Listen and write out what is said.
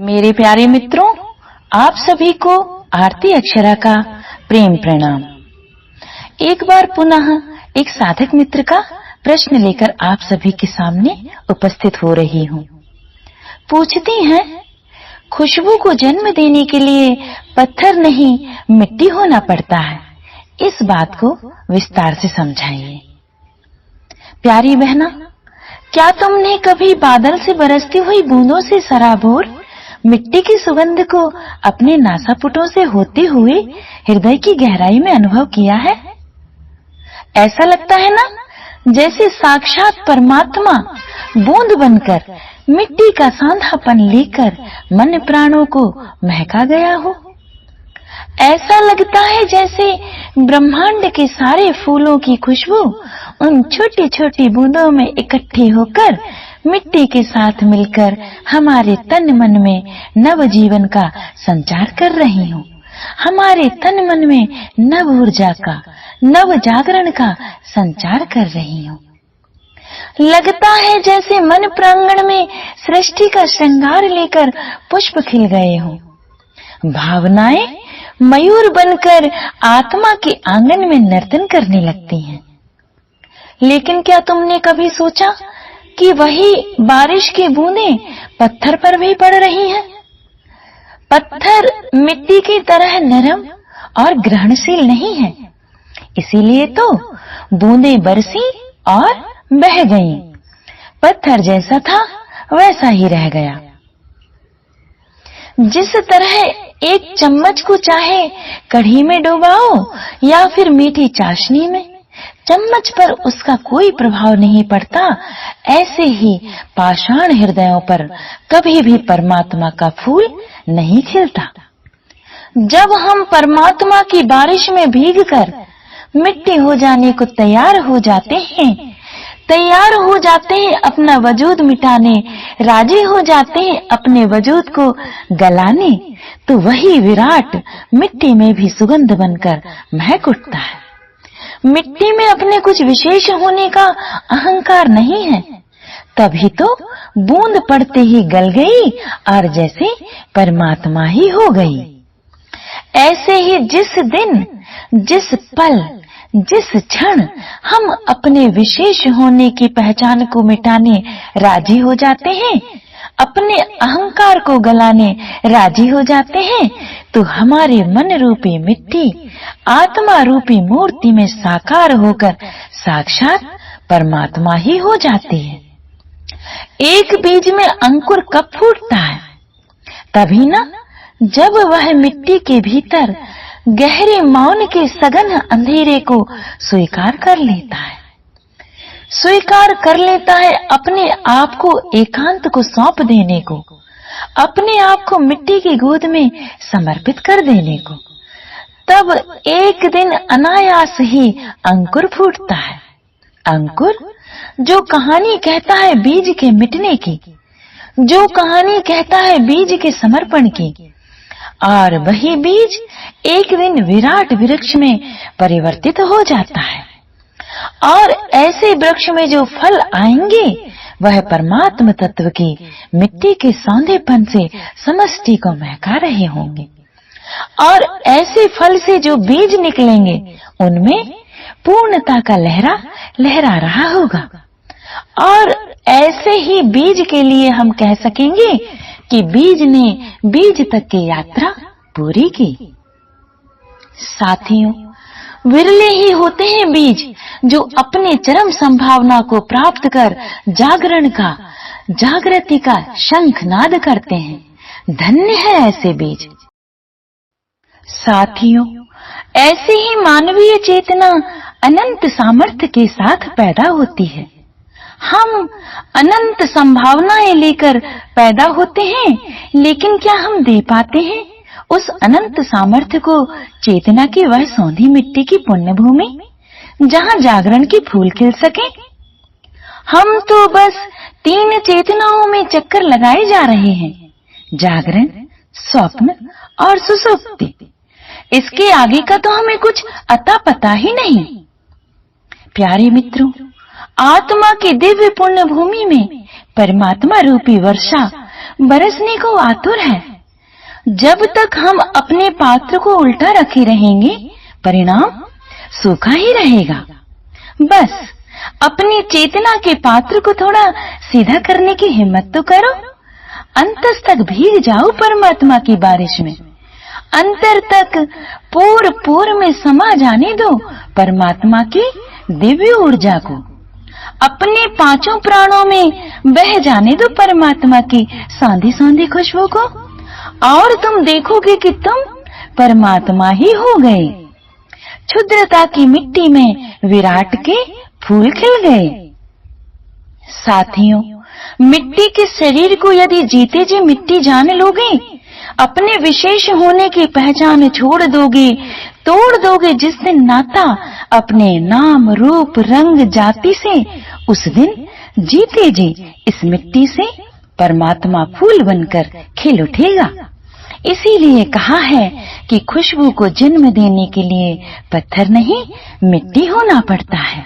मेरे प्यारे मित्रों, आप सभी को आरती अक्षरा का प्रेम प्रणाम। एक बार पुनः एक साधक मित्र का प्रश्न लेकर आप सभी के सामने उपस्थित हो रही हूँ। पूछती हैं, खुशबू को जन्म देने के लिए पत्थर नहीं मिट्टी होना पड़ता है, इस बात को विस्तार से समझाइए। प्यारी बहना, क्या तुमने कभी बादल से बरसती हुई बूंदों से सराबोर मिट्टी की सुगंध को अपने नासापुटों से होते हुए हृदय की गहराई में अनुभव किया है? ऐसा लगता है ना, जैसे साक्षात परमात्मा बूंद बनकर मिट्टी का सांधापन लेकर मन प्राणों को महका गया हो। ऐसा लगता है जैसे ब्रह्मांड के सारे फूलों की खुशबू उन छोटी छोटी बूंदों में इकट्ठी होकर मिट्टी के साथ मिलकर हमारे तन मन में नव जीवन का संचार कर रही हूँ। हमारे तन मन में नव ऊर्जा का, नव जागरण का संचार कर रही हूँ। लगता है जैसे मन प्रांगण में सृष्टि का श्रृंगार लेकर पुष्प खिल गए हों। भावनाएं मयूर बनकर आत्मा के आंगन में नर्तन करने लगती हैं। लेकिन क्या तुमने कभी सोचा कि वही बारिश की बूंदें पत्थर पर भी पड़ रही हैं? पत्थर मिट्टी की तरह नरम और ग्रहणशील नहीं है, इसीलिए तो बूंदें बरसी और बह गईं। पत्थर जैसा था वैसा ही रह गया। जिस तरह एक चम्मच को चाहे कढ़ी में डुबाओ या फिर मीठी चाशनी में, चम्मच पर उसका कोई प्रभाव नहीं पड़ता, ऐसे ही पाषाण हृदयों पर कभी भी परमात्मा का फूल नहीं खिलता। जब हम परमात्मा की बारिश में भीगकर मिट्टी हो जाने को तैयार हो जाते हैं अपना वजूद मिटाने, राजी हो जाते हैं अपने वजूद को गलाने, तो वही विराट मिट्टी में भी सुगंध बनकर महक उठता है। मिट्टी में अपने कुछ विशेष होने का अहंकार नहीं है, तभी तो बूंद पड़ते ही गल गई और जैसे परमात्मा ही हो गई। ऐसे ही जिस दिन, जिस पल, जिस क्षण हम अपने विशेष होने की पहचान को मिटाने राजी हो जाते हैं, अपने अहंकार को गलाने राजी हो जाते हैं, तो हमारे मन रूपी मिट्टी आत्मा रूपी मूर्ति में साकार होकर साक्षात परमात्मा ही हो जाती है। एक बीज में अंकुर कब फूटता है? तभी ना, जब वह मिट्टी के भीतर गहरे मौन के सघन अंधेरे को स्वीकार कर लेता है। स्वीकार कर लेता है अपने आप को एकांत को सौंप देने को, अपने आप को मिट्टी की गोद में समर्पित कर देने को। तब एक दिन अनायास ही अंकुर फूटता है। अंकुर जो कहानी कहता है बीज के मिटने की, जो कहानी कहता है बीज के समर्पण की, और वही बीज एक दिन विराट वृक्ष में परिवर्तित हो जाता है। और ऐसे वृक्ष में जो फल आएंगे वह परमात्म तत्व की मिट्टी के सौंधेपन से समष्टि को महका रहे होंगे। और ऐसे फल से जो बीज निकलेंगे उनमें पूर्णता का लहरा लहरा रहा होगा। और ऐसे ही बीज के लिए हम कह सकेंगे कि बीज ने बीज तक की यात्रा पूरी की। साथियों, विरले ही होते हैं बीज जो अपने चरम संभावना को प्राप्त कर जागरण का, जागृति का शंखनाद करते हैं। धन्य है ऐसे बीज। साथियों, ऐसी ही मानवीय चेतना अनंत सामर्थ्य के साथ पैदा होती है। हम अनंत संभावनाएं लेकर पैदा होते हैं, लेकिन क्या हम दे पाते हैं उस अनंत सामर्थ्य को चेतना की वह सौंधी मिट्टी की पुण्य भूमि जहां जागरण के फूल खिल सके? हम तो बस 3 चेतनाओं में चक्कर लगाए जा रहे हैं, जागरण, स्वप्न और सुषुप्ति। इसके आगे का तो हमें कुछ अता पता ही नहीं। प्यारे मित्रों, आत्मा की दिव्य पुण्य भूमि में परमात्मा रूपी वर्षा बरसने को आतुर है। जब तक हम अपने पात्र को उल्टा रखे रहेंगे, परिणाम सूखा ही रहेगा। बस अपनी चेतना के पात्र को थोड़ा सीधा करने की हिम्मत तो करो। अंतस तक भीग जाओ परमात्मा की बारिश में। अंतर तक पूर में समा जाने दो परमात्मा की दिव्य ऊर्जा को। अपने पांचों प्राणों में बह जाने दो परमात्मा की सौंधी सौंधी खुशबू को, और तुम देखोगे कि तुम परमात्मा ही हो गए। क्षुद्रता की मिट्टी में विराट के फूल खिल गए। साथियों, मिट्टी के शरीर को यदि जीते जी मिट्टी जान लोगे, अपने विशेष होने की पहचान छोड़ दोगे, तोड़ दोगे जिस दिन नाता अपने नाम रूप रंग जाति से, उस दिन जीते जी इस मिट्टी से परमात्मा फूल बनकर खिल उठेगा। इसीलिए कहा है कि खुशबू को जन्म देने के लिए पत्थर नहीं, मिट्टी होना पड़ता है।